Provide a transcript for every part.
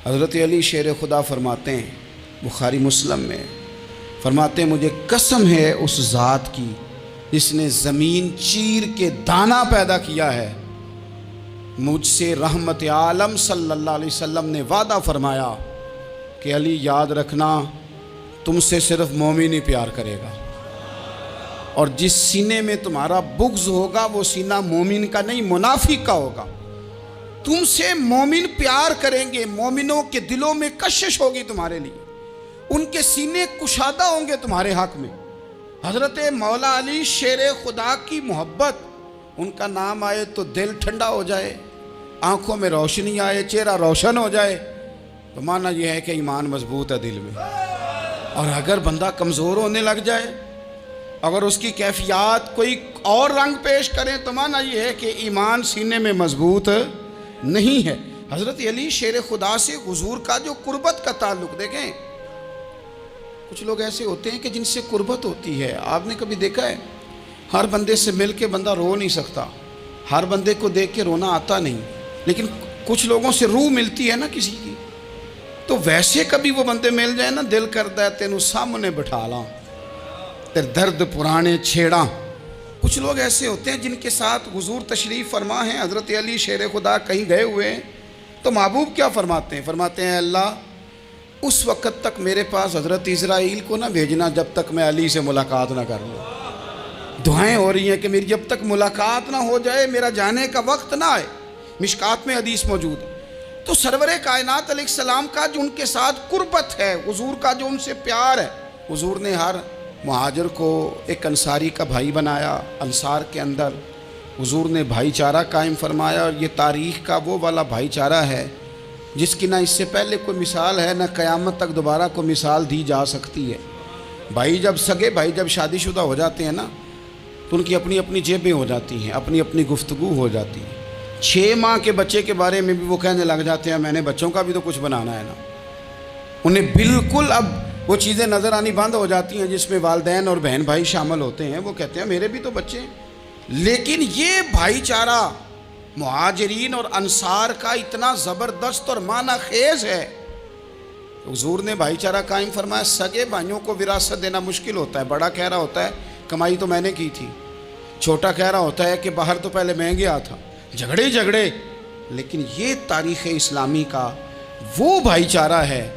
حضرت علی شیر خدا فرماتے ہیں بخاری مسلم میں، فرماتے ہیں مجھے قسم ہے اس ذات کی جس نے زمین چیر کے دانہ پیدا کیا ہے، مجھ سے رحمت عالم صلی اللہ علیہ وسلم نے وعدہ فرمایا کہ علی یاد رکھنا تم سے صرف مومن ہی پیار کرے گا، اور جس سینے میں تمہارا بغض ہوگا وہ سینہ مومن کا نہیں منافق کا ہوگا۔ تم سے مومن پیار کریں گے، مومنوں کے دلوں میں کشش ہوگی تمہارے لیے، ان کے سینے کشادہ ہوں گے تمہارے حق میں۔ حضرت مولا علی شیر خدا کی محبت، ان کا نام آئے تو دل ٹھنڈا ہو جائے، آنکھوں میں روشنی آئے، چہرہ روشن ہو جائے، تو معنی یہ ہے کہ ایمان مضبوط ہے دل میں۔ اور اگر بندہ کمزور ہونے لگ جائے، اگر اس کی کیفیات کوئی اور رنگ پیش کریں، تو معنی یہ ہے کہ ایمان سینے میں مضبوط نہیں ہے۔ حضرت علی شیر خدا سے حضور کا جو قربت کا تعلق دیکھیں، کچھ لوگ ایسے ہوتے ہیں کہ جن سے قربت ہوتی ہے، آپ نے کبھی دیکھا ہے ہر بندے سے مل کے بندہ رو نہیں سکتا، ہر بندے کو دیکھ کے رونا آتا نہیں، لیکن کچھ لوگوں سے روح ملتی ہے نا کسی کی، تو ویسے کبھی وہ بندے مل جائیں نا، دل کرتا ہے تینوں سامنے بٹھا لاں، تیرے درد پرانے چھیڑاں۔ کچھ لوگ ایسے ہوتے ہیں جن کے ساتھ حضور تشریف فرما ہیں، حضرت علی شیر خدا کہیں گئے ہوئے ہیں، تو محبوب کیا فرماتے ہیں؟ فرماتے ہیں اللہ اس وقت تک میرے پاس حضرت اسرائیل کو نہ بھیجنا جب تک میں علی سے ملاقات نہ کر لوں۔ دعائیں ہو رہی ہیں کہ میری جب تک ملاقات نہ ہو جائے میرا جانے کا وقت نہ آئے، مشکات میں حدیث موجود ہے۔ تو سرور کائنات علیہ السلام کا جو ان کے ساتھ قربت ہے، حضور کا جو ان سے پیار ہے، حضور نے ہر مہاجر کو ایک انصاری کا بھائی بنایا، انصار کے اندر حضور نے بھائی چارہ قائم فرمایا، اور یہ تاریخ کا وہ والا بھائی چارہ ہے جس کی نہ اس سے پہلے کوئی مثال ہے، نہ قیامت تک دوبارہ کوئی مثال دی جا سکتی ہے۔ بھائی جب سگے بھائی جب شادی شدہ ہو جاتے ہیں نا، تو ان کی اپنی اپنی جیبیں ہو جاتی ہیں، اپنی اپنی گفتگو ہو جاتی ہے۔ 6 ماہ کے بچے کے بارے میں بھی وہ کہنے لگ جاتے ہیں میں نے بچوں کا بھی تو کچھ بنانا ہے نا۔ انہیں بالکل اب وہ چیزیں نظر آنی بند ہو جاتی ہیں جس میں والدین اور بہن بھائی شامل ہوتے ہیں، وہ کہتے ہیں میرے بھی تو بچے ہیں۔ لیکن یہ بھائی چارہ مہاجرین اور انصار کا اتنا زبردست اور معنی خیز ہے، حضور نے بھائی چارہ قائم فرمایا۔ سگے بھائیوں کو وراثت دینا مشکل ہوتا ہے، بڑا کہہ رہا ہوتا ہے کمائی تو میں نے کی تھی، چھوٹا کہہ رہا ہوتا ہے کہ باہر تو پہلے میں گیا تھا، جھگڑے جھگڑے۔ لیکن یہ تاریخ اسلامی کا وہ بھائی چارہ ہے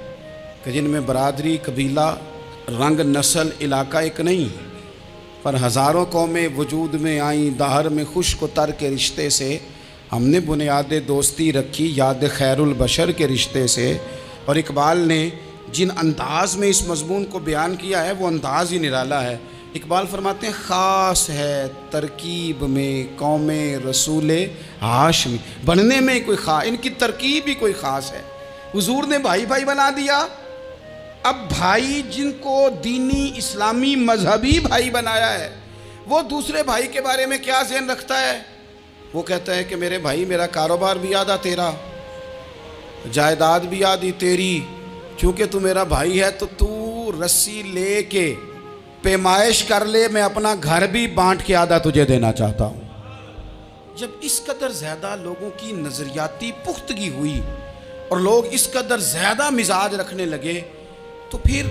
کہ جن میں برادری، قبیلہ، رنگ، نسل، علاقہ ایک نہیں، پر ہزاروں قومیں وجود میں آئیں، دہر میں خشک و تر کے رشتے سے ہم نے بنیاد دوستی رکھی، یاد خیر البشر کے رشتے سے۔ اور اقبال نے جن انداز میں اس مضمون کو بیان کیا ہے وہ انداز ہی نرالا ہے۔ اقبال فرماتے ہیں خاص ہے ترکیب میں قوم رسول ہاشمی، بننے میں کوئی ان کی ترکیب ہی کوئی خاص ہے۔ حضور نے بھائی بھائی بنا دیا۔ اب بھائی جن کو دینی اسلامی مذہبی بھائی بنایا ہے، وہ دوسرے بھائی کے بارے میں کیا ذہن رکھتا ہے؟ وہ کہتا ہے کہ میرے بھائی میرا کاروبار بھی آدھا تیرا، جائیداد بھی آدھی تیری، چونکہ تو میرا بھائی ہے تو تو رسی لے کے پیمائش کر لے، میں اپنا گھر بھی بانٹ کے آدھا تجھے دینا چاہتا ہوں۔ جب اس قدر زیادہ لوگوں کی نظریاتی پختگی ہوئی اور لوگ اس قدر زیادہ مزاج رکھنے لگے، تو پھر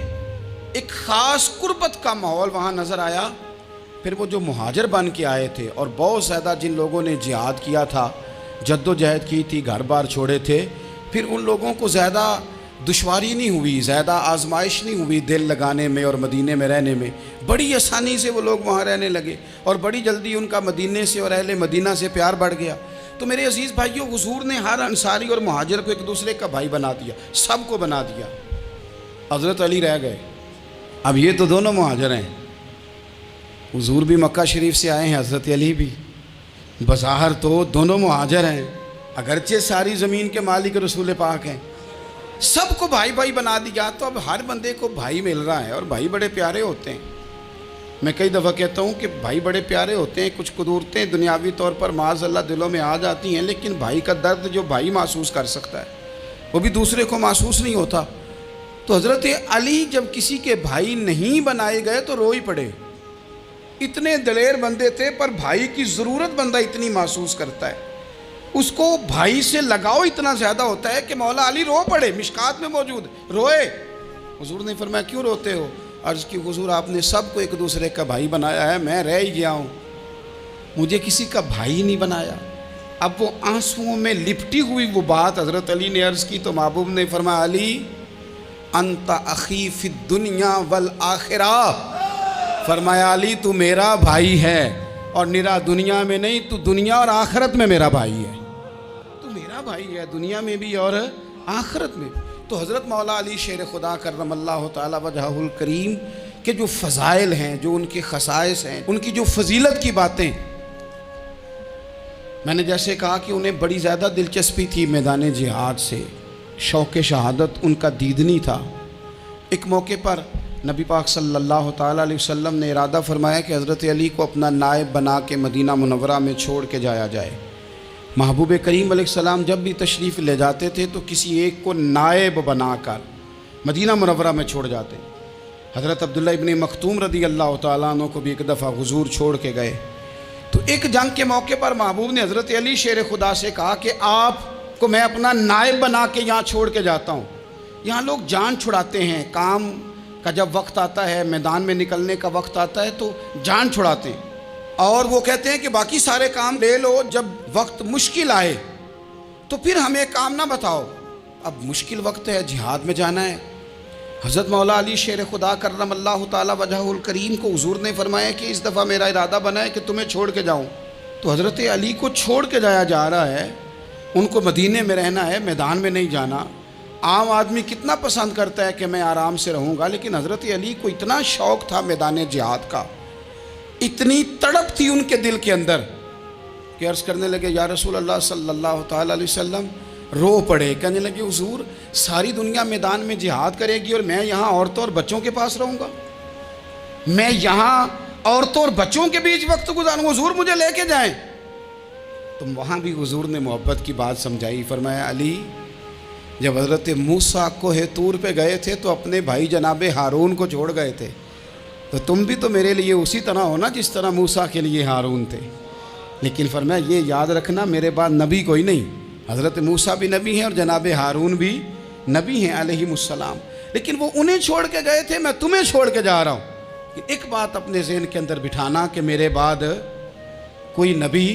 ایک خاص قربت کا ماحول وہاں نظر آیا۔ پھر وہ جو مہاجر بن کے آئے تھے اور بہت زیادہ جن لوگوں نے جہاد کیا تھا، جد و جہد کی تھی، گھر بار چھوڑے تھے، پھر ان لوگوں کو زیادہ دشواری نہیں ہوئی، زیادہ آزمائش نہیں ہوئی دل لگانے میں اور مدینے میں رہنے میں، بڑی آسانی سے وہ لوگ وہاں رہنے لگے، اور بڑی جلدی ان کا مدینے سے اور اہل مدینہ سے پیار بڑھ گیا۔ تو میرے عزیز بھائیوں، حضور نے ہر انصاری اور مہاجر کو ایک دوسرے کا بھائی بنا دیا، سب کو بنا دیا۔ حضرت علی رہ گئے، اب یہ تو دونوں مہاجر ہیں، حضور بھی مکہ شریف سے آئے ہیں، حضرت علی بھی، بظاہر تو دونوں مہاجر ہیں، اگرچہ ساری زمین کے مالک رسول پاک ہیں، سب کو بھائی بھائی بنا دیا۔ تو اب ہر بندے کو بھائی مل رہا ہے، اور بھائی بڑے پیارے ہوتے ہیں۔ میں کئی دفعہ کہتا ہوں کہ بھائی بڑے پیارے ہوتے ہیں، کچھ قدورتیں دنیاوی طور پر معاذ اللہ دلوں میں آ جاتی ہیں، لیکن بھائی کا درد جو بھائی محسوس کر سکتا ہے وہ بھی دوسرے کو محسوس نہیں ہوتا۔ تو حضرت علی جب کسی کے بھائی نہیں بنائے گئے تو رو ہی پڑے، اتنے دلیر بندے تھے، پر بھائی کی ضرورت بندہ اتنی محسوس کرتا ہے۔ اس کو بھائی سے لگاؤ اتنا زیادہ ہوتا ہے کہ مولا علی رو پڑے، مشکات میں موجود روئے۔ حضور نے فرمایا کیوں روتے ہو؟ عرض کی حضور آپ نے سب کو ایک دوسرے کا بھائی بنایا ہے، میں رہ ہی گیا ہوں، مجھے کسی کا بھائی نہیں بنایا۔ اب وہ آنسوؤں میں لپٹی ہوئی وہ بات حضرت علی نے عرض کی تو محبوب نے فرمایا علی انت اخی فی الدنیا والآخرہ، فرمایا علی تو میرا بھائی ہے، اور نرا دنیا میں نہیں، تو دنیا اور آخرت میں میرا بھائی ہے، تو میرا بھائی ہے دنیا میں بھی اور آخرت میں۔ تو حضرت مولا علی شیر خدا کرم اللہ تعالی وجہہ الکریم کے جو فضائل ہیں، جو ان کے خصائص ہیں، ان کی جو فضیلت کی باتیں، میں نے جیسے کہا کہ انہیں بڑی زیادہ دلچسپی تھی میدان جہاد سے، شوق شہادت ان کا دیدنی تھا۔ ایک موقع پر نبی پاک صلی اللہ تعالیٰ علیہ وسلم نے ارادہ فرمایا کہ حضرت علی کو اپنا نائب بنا کے مدینہ منورہ میں چھوڑ کے جایا جائے۔ محبوب کریم علیہ السلام جب بھی تشریف لے جاتے تھے تو کسی ایک کو نائب بنا کر مدینہ منورہ میں چھوڑ جاتے۔ حضرت عبداللہ ابن مختوم رضی اللہ تعالیٰ عنہ کو بھی ایک دفعہ حضور چھوڑ کے گئے، تو ایک جنگ کے موقع پر محبوب نے حضرت علی شیر خدا سے کہا کہ آپ کو میں اپنا نائب بنا کے یہاں چھوڑ کے جاتا ہوں۔ یہاں لوگ جان چھڑاتے ہیں، کام کا جب وقت آتا ہے، میدان میں نکلنے کا وقت آتا ہے تو جان چھڑاتے ہیں، اور وہ کہتے ہیں کہ باقی سارے کام لے لو، جب وقت مشکل آئے تو پھر ہمیں کام نہ بتاؤ۔ اب مشکل وقت ہے، جہاد میں جانا ہے۔ حضرت مولا علی شیر خدا کرم اللہ تعالی وجہہ الکریم کو حضور نے فرمایا کہ اس دفعہ میرا ارادہ بنا ہے کہ تمہیں چھوڑ کے جاؤں۔ تو حضرت علی کو چھوڑ کے جایا جا رہا ہے، ان کو مدینے میں رہنا ہے، میدان میں نہیں جانا۔ عام آدمی کتنا پسند کرتا ہے کہ میں آرام سے رہوں گا، لیکن حضرت علی کو اتنا شوق تھا میدان جہاد کا، اتنی تڑپ تھی ان کے دل کے اندر کہ عرض کرنے لگے یا رسول اللہ صلی اللہ تعالی علیہ وسلم، رو پڑے، کہنے لگے حضور ساری دنیا میدان میں جہاد کرے گی اور میں یہاں عورتوں اور بچوں کے پاس رہوں گا، میں یہاں عورتوں اور بچوں کے بیچ وقت گزاروں، حضور مجھے لے کے جائیں۔ تو وہاں بھی حضور نے محبت کی بات سمجھائی، فرمایا علی جب حضرت موسیٰ کوہ طور پہ گئے تھے تو اپنے بھائی جناب ہارون کو چھوڑ گئے تھے، تو تم بھی تو میرے لیے اسی طرح ہونا جس طرح موسیٰ کے لیے ہارون تھے، لیکن فرمایا یہ یاد رکھنا میرے بعد نبی کوئی نہیں، حضرت موسیٰ بھی نبی ہیں اور جناب ہارون بھی نبی ہیں علیہم السلام، لیکن وہ انہیں چھوڑ کے گئے تھے، میں تمہیں چھوڑ کے جا رہا ہوں۔ ایک بات اپنے ذہن کے اندر بٹھانا کہ میرے بعد کوئی نبی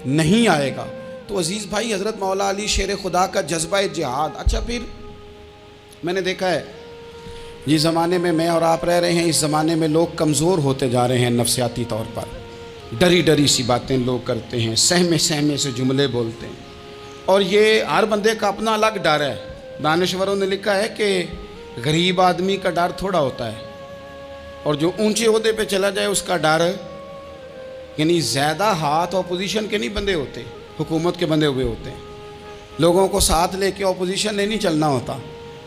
نہیں آئے گا۔ تو عزیز بھائی حضرت مولا علی شیر خدا کا جذبہ جہاد۔ اچھا پھر میں نے دیکھا ہے جس زمانے میں میں اور آپ رہ رہے ہیں، اس زمانے میں لوگ کمزور ہوتے جا رہے ہیں نفسیاتی طور پر، ڈری ڈری سی باتیں لوگ کرتے ہیں، سہمے سہمے سے جملے بولتے ہیں، اور یہ ہر بندے کا اپنا الگ ڈر ہے۔ دانشوروں نے لکھا ہے کہ غریب آدمی کا ڈر تھوڑا ہوتا ہے، اور جو اونچے عہدے پہ چلا جائے اس کا ڈر، یعنی زیادہ ہاتھ اپوزیشن کے نہیں بندے ہوتے، حکومت کے بندے ہوئے ہوتے ہیں۔ لوگوں کو ساتھ لے کے اپوزیشن نے نہیں چلنا ہوتا،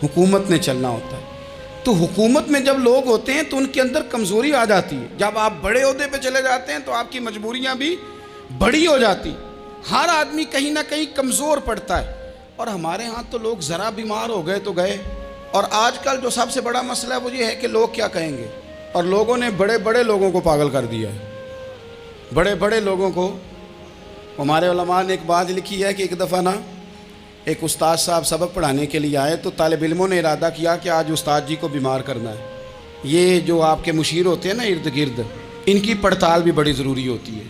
حکومت نے چلنا ہوتا ہے۔ تو حکومت میں جب لوگ ہوتے ہیں تو ان کے اندر کمزوری آ جاتی ہے، جب آپ بڑے عہدے پہ چلے جاتے ہیں تو آپ کی مجبوریاں بھی بڑی ہو جاتی، ہر آدمی کہیں نہ کہیں کمزور پڑتا ہے۔ اور ہمارے ہاں تو لوگ ذرا بیمار ہو گئے تو گئے، اور آج کل جو سب سے بڑا مسئلہ ہے وہ یہ ہے کہ لوگ کیا کہیں گے، اور لوگوں نے بڑے بڑے لوگوں کو پاگل کر دیا ہے، بڑے بڑے لوگوں کو۔ ہمارے علماء نے ایک بات لکھی ہے کہ ایک دفعہ نا ایک استاد صاحب سبق پڑھانے کے لیے آئے تو طالب علموں نے ارادہ کیا کہ آج استاد جی کو بیمار کرنا ہے۔ یہ جو آپ کے مشیر ہوتے ہیں نا ارد گرد، ان کی پڑتال بھی بڑی ضروری ہوتی ہے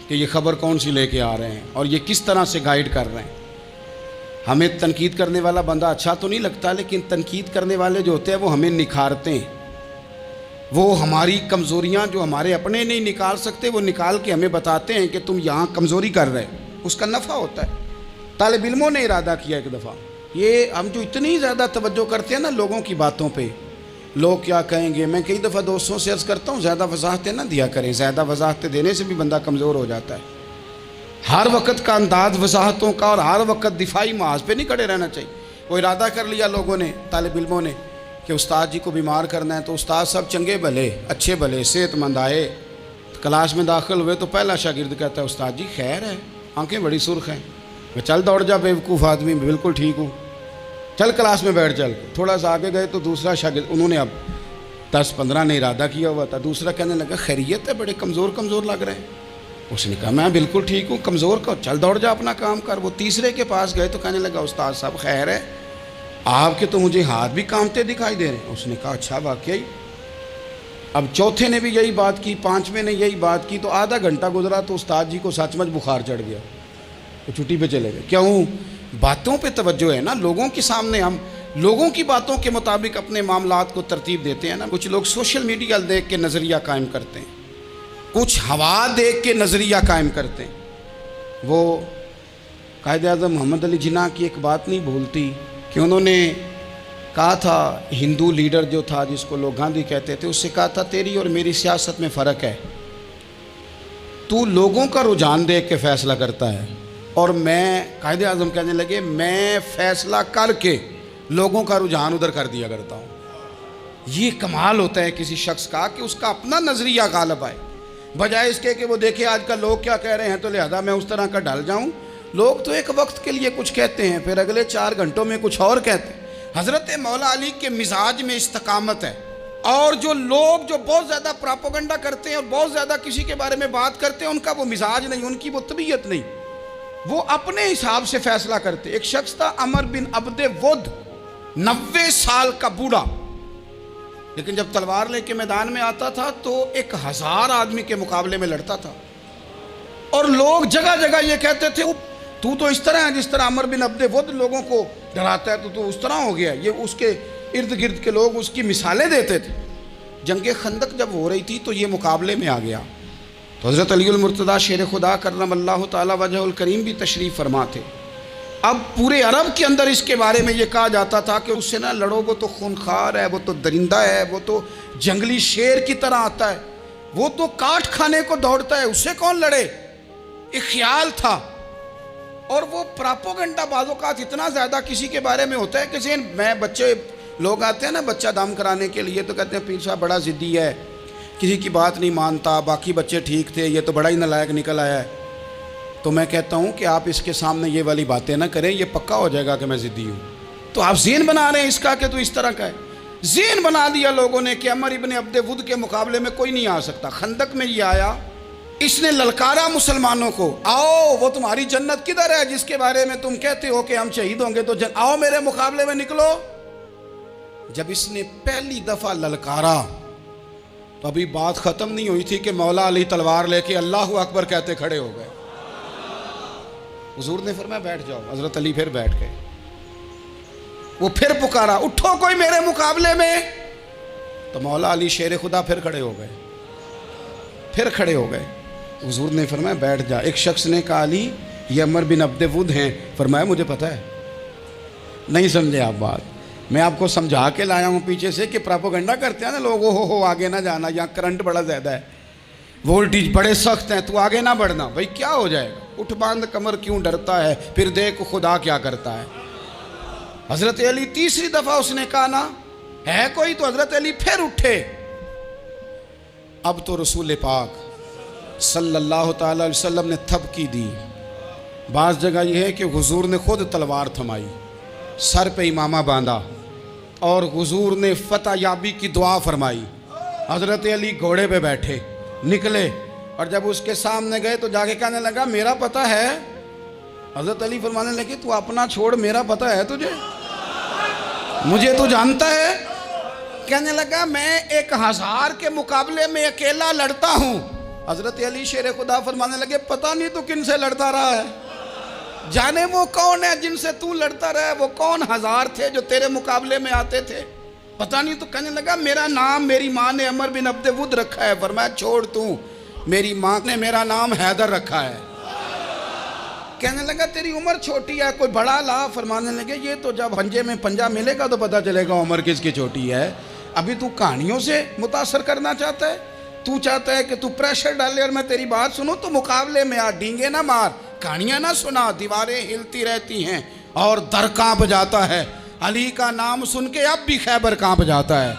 کہ یہ خبر کون سی لے کے آ رہے ہیں اور یہ کس طرح سے گائیڈ کر رہے ہیں۔ ہمیں تنقید کرنے والا بندہ اچھا تو نہیں لگتا، لیکن تنقید کرنے والے جو ہوتے ہیں وہ ہمیں نکھارتے ہیں، وہ ہماری کمزوریاں جو ہمارے اپنے نہیں نکال سکتے وہ نکال کے ہمیں بتاتے ہیں کہ تم یہاں کمزوری کر رہے، اس کا نفع ہوتا ہے۔ طالب علموں نے ارادہ کیا ایک دفعہ، یہ ہم جو اتنی زیادہ توجہ کرتے ہیں نا لوگوں کی باتوں پہ، لوگ کیا کہیں گے، میں کئی دفعہ دوستوں سے عرض کرتا ہوں زیادہ وضاحتیں نہ دیا کریں، زیادہ وضاحتیں دینے سے بھی بندہ کمزور ہو جاتا ہے۔ ہر وقت کا انداز وضاحتوں کا اور ہر وقت دفاعی محاذ پہ نہیں کھڑے رہنا چاہیے۔ وہ ارادہ کر لیا لوگوں نے، طالب علموں نے، کہ استاد جی کو بیمار کرنا ہے، تو استاد سب چنگے بھلے اچھے بھلے صحت مند آئے، کلاس میں داخل ہوئے تو پہلا شاگرد کہتا ہے استاد جی خیر ہے، آنکھیں بڑی سرخ ہیں۔ میں چل دوڑ جا بیوقوف آدمی، بالکل ٹھیک ہوں، چل کلاس میں بیٹھ چل۔ تھوڑا سا آگے گئے تو دوسرا شاگرد، انہوں نے اب 10-15 نے ارادہ کیا ہوا تھا، دوسرا کہنے لگا خیریت ہے، بڑے کمزور کمزور لگ رہے ہیں۔ اس نے کہا میں بالکل ٹھیک ہوں، کمزور کا چل دوڑ جا اپنا کام کر۔ وہ تیسرے کے پاس گئے تو کہنے لگا استاد صاحب خیر ہے، آپ کے تو مجھے ہاتھ بھی کانپتے دکھائی دے رہے ہیں۔ اس نے کہا اچھا واقعی؟ اب چوتھے نے بھی یہی بات کی، پانچویں نے یہی بات کی، تو آدھا گھنٹہ گزرا تو استاد جی کو سچ مچ بخار چڑھ گیا، وہ چھٹی پہ چلے گئے۔ کیوں؟ باتوں پہ توجہ ہے نا، لوگوں کے سامنے ہم لوگوں کی باتوں کے مطابق اپنے معاملات کو ترتیب دیتے ہیں نا۔ کچھ لوگ سوشل میڈیا دیکھ کے نظریہ قائم کرتے ہیں، کچھ ہوا دیکھ کے نظریہ قائم کرتے ہیں۔ وہ قائد اعظم محمد علی جناح کی ایک بات نہیں بھولتی کہ انہوں نے کہا تھا، ہندو لیڈر جو تھا جس کو لوگ گاندھی کہتے تھے، اس سے کہا تھا تیری اور میری سیاست میں فرق ہے، تو لوگوں کا رجحان دیکھ کے فیصلہ کرتا ہے اور میں، قائد اعظم کہنے لگے، میں فیصلہ کر کے لوگوں کا رجحان ادھر کر دیا کرتا ہوں۔ یہ کمال ہوتا ہے کسی شخص کا کہ اس کا اپنا نظریہ غالب آئے، بجائے اس کے کہ وہ دیکھے آج کل لوگ کیا کہہ رہے ہیں تو لہذا میں اس طرح کا ڈھل جاؤں۔ لوگ تو ایک وقت کے لیے کچھ کہتے ہیں، پھر اگلے 4 گھنٹوں میں کچھ اور کہتے ہیں۔ حضرت مولا علی کے مزاج میں استقامت ہے، اور جو لوگ جو بہت زیادہ پراپوگنڈا کرتے ہیں اور بہت زیادہ کسی کے بارے میں بات کرتے ہیں، ان کا وہ مزاج نہیں، ان کی وہ طبیعت نہیں، وہ اپنے حساب سے فیصلہ کرتے۔ ایک شخص تھا عمر بن عبد ود، 90 سال کا بوڑھا، لیکن جب تلوار لے کے میدان میں آتا تھا تو 1000 آدمی کے مقابلے میں لڑتا تھا، اور لوگ جگہ جگہ یہ کہتے تھے تو اس طرح ہے جس طرح عمر بن عبد ود لوگوں کو ڈراتا ہے، تو اس طرح ہو گیا۔ یہ اس کے ارد گرد کے لوگ اس کی مثالیں دیتے تھے۔ جنگ خندق جب ہو رہی تھی تو یہ مقابلے میں آ گیا، تو حضرت علی المرتضیٰ شیر خدا کرم اللہ تعالی وجہ الکریم بھی تشریف فرما تھے۔ اب پورے عرب کے اندر اس کے بارے میں یہ کہا جاتا تھا کہ اس سے نہ لڑو، وہ تو خونخوار ہے، وہ تو درندہ ہے، وہ تو جنگلی شیر کی طرح آتا ہے، وہ تو کاٹ کھانے کو دوڑتا ہے، اس سے کون لڑے؟ ایک خیال تھا۔ اور وہ پراپوگنڈا بعض اوقات اتنا زیادہ کسی کے بارے میں ہوتا ہے کہ ذہن میں، بچے لوگ آتے ہیں نا بچہ دم کرانے کے لیے، تو کہتے ہیں پیر صاحب بڑا ضدی ہے، کسی کی بات نہیں مانتا، باقی بچے ٹھیک تھے، یہ تو بڑا ہی نالائق نکل آیا ہے۔ تو میں کہتا ہوں کہ آپ اس کے سامنے یہ والی باتیں نہ کریں، یہ پکا ہو جائے گا کہ میں ضدی ہوں۔ تو آپ ذہن بنا رہے ہیں اس کا کہ تو اس طرح کا ہے۔ ذہن بنا دیا لوگوں نے کہ عمر ابن عبد ود کے مقابلے میں کوئی نہیں آ سکتا۔ خندق میں یہ آیا، اس نے للکارا مسلمانوں کو، آؤ وہ تمہاری جنت کدھر ہے جس کے بارے میں تم کہتے ہو کہ ہم شہید ہوں گے، تو آؤ میرے مقابلے میں نکلو۔ جب اس نے پہلی دفعہ للکارا تو ابھی بات ختم نہیں ہوئی تھی کہ مولا علی تلوار لے کے اللہ اکبر کہتے کھڑے ہو گئے۔ حضور نے فرمایا بیٹھ جاؤ، حضرت علی پھر بیٹھ گئے۔ وہ پھر پکارا اٹھو کوئی میرے مقابلے میں، تو مولا علی شیر خدا پھر کھڑے ہو گئے، پھر کھڑے ہو گئے۔ حضور نے فرمایا بیٹھ جا۔ ایک شخص نے کہا علی یہ عمر بن عبد ود ہیں، فرمایا مجھے پتہ ہے۔ نہیں سمجھے آپ بات، میں آپ کو سمجھا کے لایا ہوں پیچھے سے کہ پراپوگنڈا کرتے ہیں نا لوگ، ہو آگے نہ جانا، یہاں کرنٹ بڑا زیادہ ہے، وولٹیج بڑے سخت ہیں، تو آگے نہ بڑھنا۔ بھائی کیا ہو جائے گا، اٹھ باندھ کمر کیوں ڈرتا ہے، پھر دیکھ خدا کیا کرتا ہے۔ حضرت علی تیسری دفعہ اس نے کہا نا ہے کوئی، تو حضرت علی پھر اٹھے۔ اب تو رسول پاک صلی اللہ تعالی علیہ وسلم نے تھپکی دی۔ بعض جگہ یہ ہے کہ حضور نے خود تلوار تھمائی، سر پہ امامہ باندھا، اور حضور نے فتح یابی کی دعا فرمائی۔ حضرت علی گھوڑے پہ بیٹھے نکلے، اور جب اس کے سامنے گئے تو جا کے کہنے لگا میرا پتہ ہے۔ حضرت علی فرمانے لگے تو اپنا چھوڑ، میرا پتہ ہے تجھے، مجھے تو جانتا ہے۔ کہنے لگا میں 1000 کے مقابلے میں اکیلا لڑتا ہوں۔ حضرت علی شیر خدا فرمانے لگے پتہ نہیں تو کن سے لڑتا رہا ہے، جانے وہ کون ہے جن سے تو لڑتا رہا ہے، وہ کون 1000 تھے جو تیرے مقابلے میں آتے تھے، پتہ نہیں۔ تو کہنے لگا میرا نام میری ماں نے عمر بن عبد ود رکھا ہے۔ فرمایا چھوڑ تو، میری ماں نے میرا نام حیدر رکھا ہے۔ کہنے لگا تیری عمر چھوٹی ہے، کوئی بڑا لا۔ فرمانے لگے یہ تو جب پنجے میں پنجہ ملے گا تو پتہ چلے گا عمر کس کی چھوٹی ہے، ابھی تو کہانیوں سے متاثر کرنا چاہتا ہے، تو چاہتا ہے کہ تو پریشر ڈالے اور میں تیری بات سنوں، تو مقابلے میں آ، ڈینگے نہ مار، کہانیاں نہ سنا، دیواریں ہلتی رہتی ہیں اور در کانپ جاتا ہے۔ علی کا نام سن کے اب بھی خیبر کانپ جاتا ہے۔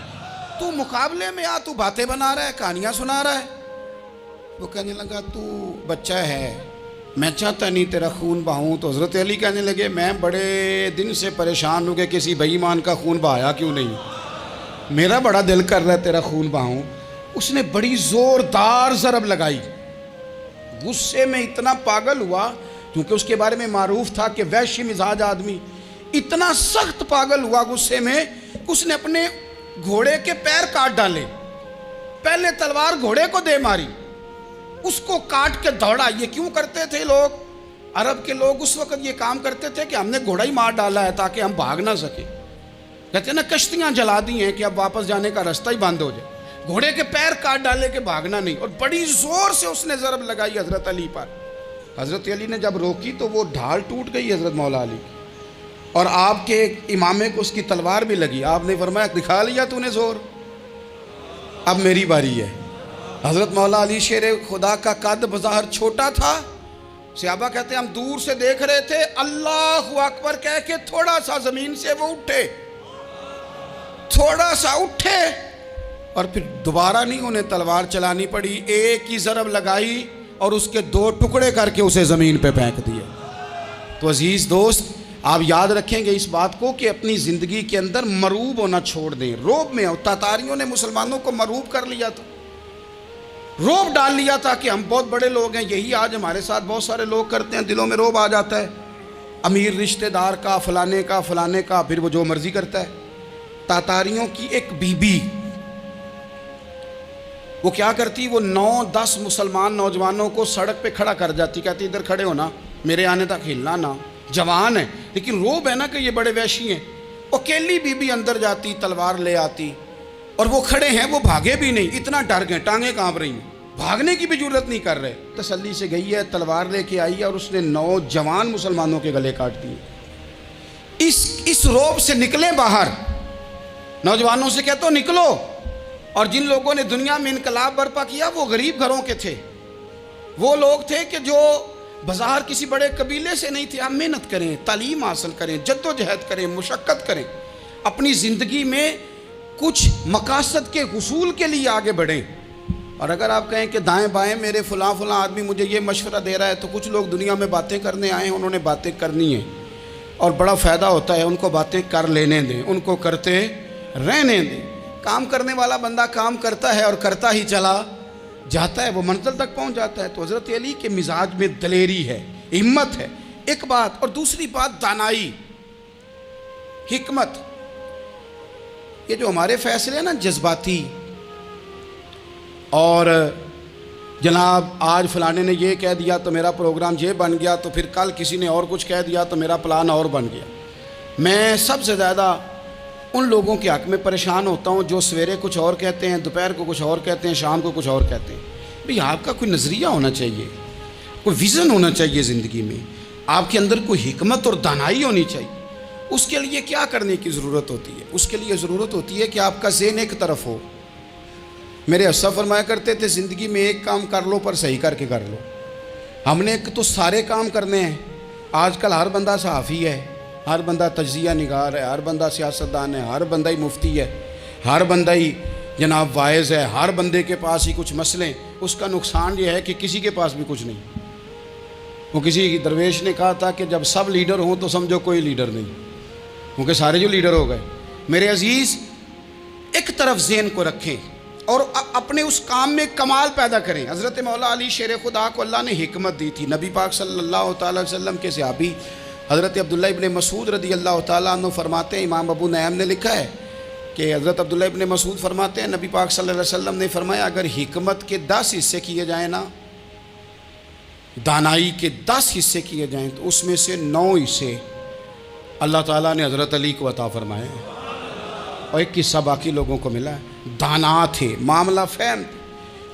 تو مقابلے میں آ، تو باتیں بنا رہا ہے، کہانیاں سنا رہا ہے۔ وہ کہنے لگا تو بچہ ہے، میں چاہتا نہیں تیرا خون بہاؤں۔ تو حضرت علی کہنے لگے میں بڑے دن سے پریشان ہوں کہ کسی بے ایمان کا خون بہایا کیوں نہیں، میرا بڑا دل کر رہا ہے تیرا خون بہاؤں۔ اس نے بڑی زوردار ضرب لگائی، غصے میں اتنا پاگل ہوا، کیونکہ اس کے بارے میں معروف تھا کہ وحشی مزاج آدمی، اتنا سخت پاگل ہوا غصے میں، اس نے اپنے گھوڑے کے پیر کاٹ ڈالے، پہلے تلوار گھوڑے کو دے ماری، اس کو کاٹ کے دوڑا۔ یہ کیوں کرتے تھے لوگ؟ عرب کے لوگ اس وقت یہ کام کرتے تھے کہ ہم نے گھوڑا ہی مار ڈالا ہے تاکہ ہم بھاگ نہ سکیں۔ کہتے ہیں نا کشتیاں جلا دی ہیں کہ اب واپس جانے کا راستہ ہی بند ہو جائے، گھوڑے کے پیر کاٹ ڈالے کہ بھاگنا نہیں، اور بڑی زور سے اس نے ضرب لگائی حضرت علی پر۔ حضرت علی نے جب روکی تو وہ ڈھال ٹوٹ گئی حضرت مولا علی کی، اور آپ کے امامے کو اس کی تلوار بھی لگی۔ آپ نے فرمایا دکھا لیا تو نے زور، اب میری باری ہے۔ حضرت مولا علی شیر خدا کا قد بظاہر چھوٹا تھا، صحابہ کہتے ہیں ہم دور سے دیکھ رہے تھے، اللہ اکبر کہہ کے تھوڑا سا زمین سے وہ اٹھے، تھوڑا سا اٹھے، اور پھر دوبارہ نہیں انہیں تلوار چلانی پڑی، ایک ہی ضرب لگائی اور اس کے 2 ٹکڑے کر کے اسے زمین پہ پھینک دیے۔ تو عزیز دوست، آپ یاد رکھیں گے اس بات کو کہ اپنی زندگی کے اندر مروب ہونا چھوڑ دیں۔ روب میں تاتاریوں نے مسلمانوں کو مروب کر لیا تھا، روب ڈال لیا تھا کہ ہم بہت بڑے لوگ ہیں۔ یہی آج ہمارے ساتھ بہت سارے لوگ کرتے ہیں، دلوں میں روب آ جاتا ہے، امیر رشتہ دار کا، فلانے کا، فلانے کا، پھر وہ جو مرضی کرتا ہے۔ تاتاریوں کی ایک بی بی، وہ کیا کرتی، وہ 9-10 مسلمان نوجوانوں کو سڑک پہ کھڑا کر جاتی، کہتی ادھر کھڑے ہونا، میرے آنے تک ہلنا نہ، جوان ہے لیکن روب ہے نا کہ یہ بڑے وحشی ہیں۔ اکیلی بی بی اندر جاتی، تلوار لے آتی، اور وہ کھڑے ہیں، وہ بھاگے بھی نہیں، اتنا ڈر گئے، ٹانگیں کانپ رہی ہیں، بھاگنے کی بھی جرت نہیں کر رہے۔ تسلی سے گئی ہے، تلوار لے کے آئی ہے، اور اس نے 9 جوان مسلمانوں کے گلے کاٹ دیے۔ اس روب سے نکلیں باہر، نوجوانوں سے کہتا ہوں نکلو۔ اور جن لوگوں نے دنیا میں انقلاب برپا کیا وہ غریب گھروں کے تھے، وہ لوگ تھے کہ جو بظاہر کسی بڑے قبیلے سے نہیں تھے۔ آپ محنت کریں، تعلیم حاصل کریں، جد و جہد کریں، مشقت کریں، اپنی زندگی میں کچھ مقاصد کے حصول کے لیے آگے بڑھیں۔ اور اگر آپ کہیں کہ دائیں بائیں میرے فلاں آدمی مجھے یہ مشورہ دے رہا ہے، تو کچھ لوگ دنیا میں باتیں کرنے آئے ہیں، انہوں نے باتیں کرنی ہیں اور بڑا فائدہ ہوتا ہے، ان کو باتیں کر لینے دیں، ان کو کرتے رہنے دیں۔ کام کرنے والا بندہ کام کرتا ہے اور کرتا ہی چلا جاتا ہے، وہ منزل تک پہنچ جاتا ہے۔ تو حضرت علی کے مزاج میں دلیری ہے، ہمت ہے، ایک بات، اور دوسری بات دانائی، حکمت۔ یہ جو ہمارے فیصلے ہیں نا جذباتی، اور جناب آج فلانے نے یہ کہہ دیا تو میرا پروگرام یہ بن گیا، تو پھر کل کسی نے اور کچھ کہہ دیا تو میرا پلان اور بن گیا۔ میں سب سے زیادہ ان لوگوں کے حق میں پریشان ہوتا ہوں جو سویرے کچھ اور کہتے ہیں، دوپہر کو کچھ اور کہتے ہیں، شام کو کچھ اور کہتے ہیں۔ بھئی آپ کا کوئی نظریہ ہونا چاہیے، کوئی ویژن ہونا چاہیے زندگی میں، آپ کے اندر کوئی حکمت اور دانائی ہونی چاہیے۔ اس کے لیے کیا کرنے کی ضرورت ہوتی ہے؟ اس کے لیے ضرورت ہوتی ہے کہ آپ کا ذہن ایک طرف ہو۔ میرے اسا فرمایا کرتے تھے زندگی میں ایک کام کر لو پر صحیح کر کے کر لو۔ ہم نے ایک تو سارے کام کرنے ہیں۔ آج کل ہر بندہ صحافی ہے، ہر بندہ تجزیہ نگار ہے، ہر بندہ سیاستدان ہے، ہر بندہ ہی مفتی ہے، ہر بندہ ہی جناب واعظ ہے، ہر بندے کے پاس ہی کچھ مسئلے۔ اس کا نقصان یہ ہے کہ کسی کے پاس بھی کچھ نہیں۔ وہ کسی درویش نے کہا تھا کہ جب سب لیڈر ہوں تو سمجھو کوئی لیڈر نہیں، کیونکہ سارے جو لیڈر ہو گئے۔ میرے عزیز، ایک طرف ذہن کو رکھیں اور اپنے اس کام میں کمال پیدا کریں۔ حضرت مولا علی شیر خدا کو اللہ نے حکمت دی تھی۔ نبی پاک صلی اللہ تعالی وسلم کے صحابی حضرت عبداللہ ابن مسعود رضی اللہ تعالیٰ عنہ فرماتے ہیں، امام ابو نعیم نے لکھا ہے کہ حضرت عبداللہ ابن مسعود فرماتے ہیں نبی پاک صلی اللہ علیہ وسلم نے فرمایا اگر حکمت کے 10 حصے کیے جائیں نا، دانائی کے 10 حصے کیے جائیں، تو اس میں سے 9 حصے اللہ تعالیٰ نے حضرت علی کو عطا فرمائے ہیں، اور ایک حصہ باقی لوگوں کو ملا ہے۔ دانا تھے، معاملہ فہم تھے۔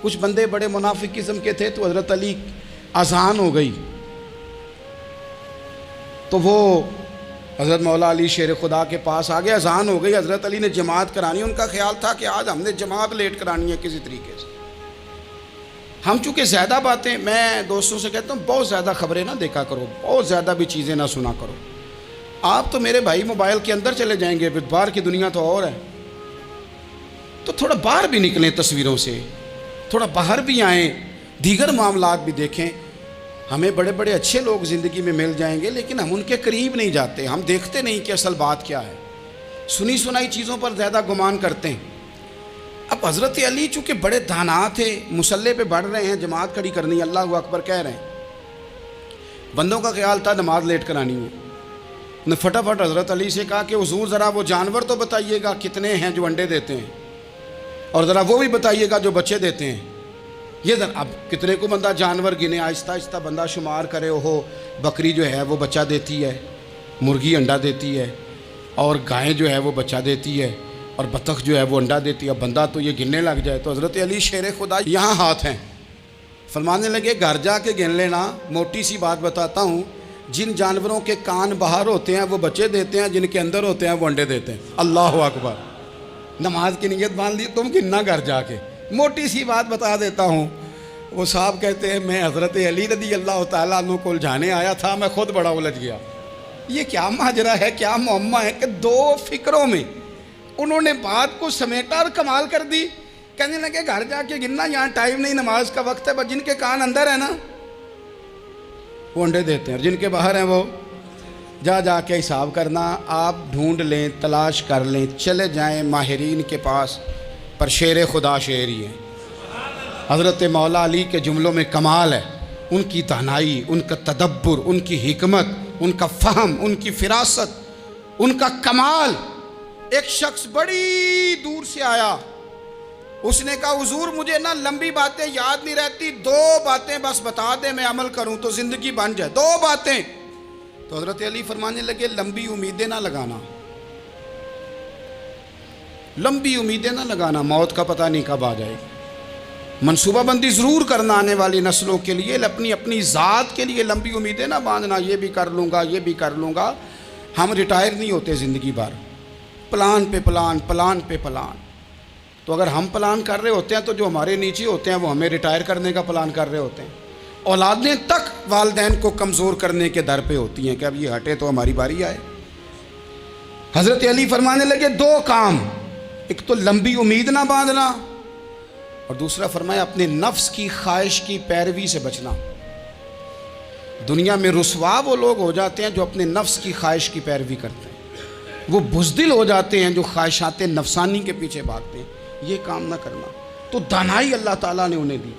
کچھ بندے بڑے منافق قسم کے تھے، تو حضرت علی اذان ہو گئی تو وہ حضرت مولا علی شیر خدا کے پاس آ گئے، اذان ہو گئی، حضرت علی نے جماعت کرانی، ان کا خیال تھا کہ آج ہم نے جماعت لیٹ کرانی ہے کسی طریقے سے۔ ہم چونکہ زیادہ باتیں، میں دوستوں سے کہتا ہوں بہت زیادہ خبریں نہ دیکھا کرو، بہت زیادہ بھی چیزیں نہ سنا کرو۔ آپ تو میرے بھائی موبائل کے اندر چلے جائیں گے، پھر باہر کی دنیا تو اور ہے، تو تھوڑا باہر بھی نکلیں تصویروں سے، تھوڑا باہر بھی آئیں، دیگر معاملات بھی دیکھیں۔ ہمیں بڑے بڑے اچھے لوگ زندگی میں مل جائیں گے، لیکن ہم ان کے قریب نہیں جاتے، ہم دیکھتے نہیں کہ اصل بات کیا ہے، سنی سنائی چیزوں پر زیادہ گمان کرتے ہیں۔ اب حضرت علی چونکہ بڑے دانا تھے، مصلے پہ بڑھ رہے ہیں، جماعت کھڑی کرنی ہے، اللہ اکبر کہہ رہے ہیں، بندوں کا خیال تھا نماز لیٹ کرانی ہے، نے فٹافٹ حضرت علی سے کہا کہ حضور ذرا وہ جانور تو بتائیے گا کتنے ہیں جو انڈے دیتے ہیں، اور ذرا وہ بھی بتائیے گا جو بچے دیتے ہیں۔ یہ ذرا اب کتنے کو بندہ جانور گنے، آہستہ آہستہ بندہ شمار کرے، وہ بکری جو ہے وہ بچہ دیتی ہے، مرغی انڈا دیتی ہے، اور گائیں جو ہے وہ بچہ دیتی ہے، اور بطخ جو ہے وہ انڈا دیتی ہے۔ اب بندہ تو یہ گننے لگ جائے تو حضرت علی شیر خدا یہاں ہاتھ ہیں، فرمانے لگے گھر جا کے گن لینا، موٹی سی بات بتاتا ہوں، جن جانوروں کے کان باہر ہوتے ہیں وہ بچے دیتے ہیں، جن کے اندر ہوتے ہیں وہ انڈے دیتے ہیں۔ اللہ اکبر، نماز کی نیت باندھ لی، تم گننا گھر جا کے۔ موٹی سی بات بتا دیتا ہوں، وہ صاحب کہتے ہیں میں حضرت علی رضی اللہ تعالیٰ عنہ کو الجھانے آیا تھا، میں خود بڑا الجھ گیا۔ یہ کیا ماجرا ہے، کیا معمہ ہے کہ دو فکروں میں انہوں نے بات کو سمیٹا اور کمال کر دی۔ کہنے لگے گھر جا کے گننا، یہاں ٹائم نہیں، نماز کا وقت ہے، بس جن کے کان اندر ہے نا وہ انڈے دیتے ہیں، اور جن کے باہر ہیں وہ جا کے حساب کرنا۔ آپ ڈھونڈ لیں، تلاش کر لیں، چلے جائیں ماہرین کے پاس، پر شیر خدا شیر ہی ہے۔ حضرت مولا علی کے جملوں میں کمال ہے، ان کی دانائی، ان کا تدبر، ان کی حکمت، ان کا فہم، ان کی فراست، ان کا کمال۔ ایک شخص بڑی دور سے آیا، اس نے کہا حضور مجھے نا لمبی باتیں یاد نہیں رہتی، 2 باتیں بس بتا دیں میں عمل کروں تو زندگی بن جائے، 2 باتیں۔ تو حضرت علی فرمانے لگے لمبی امیدیں نہ لگانا، لمبی امیدیں نہ لگانا، موت کا پتہ نہیں کب آ جائے گی۔ منصوبہ بندی ضرور کرنا آنے والی نسلوں کے لیے، اپنی ذات کے لیے لمبی امیدیں نہ باندھنا، یہ بھی کر لوں گا، یہ بھی کر لوں گا۔ ہم ریٹائر نہیں ہوتے زندگی بھر، پلان پہ پلان، پلان پہ پلان۔ تو اگر ہم پلان کر رہے ہوتے ہیں تو جو ہمارے نیچے ہوتے ہیں وہ ہمیں ریٹائر کرنے کا پلان کر رہے ہوتے ہیں۔ اولادیں تک والدین کو کمزور کرنے کے در پہ ہوتی ہیں کہ اب یہ ہٹے تو ہماری باری آئے۔ حضرت علی فرمانے لگے 2 کام، ایک تو لمبی امید نہ باندھنا، اور دوسرا فرمایا اپنے نفس کی خواہش کی پیروی سے بچنا۔ دنیا میں رسوا وہ لوگ ہو جاتے ہیں جو اپنے نفس کی خواہش کی پیروی کرتے ہیں، وہ بزدل ہو جاتے ہیں جو خواہشات نفسانی کے پیچھے بھاگتے ہیں۔ یہ کام نہ کرنا۔ تو دانائی اللہ تعالیٰ نے انہیں دی۔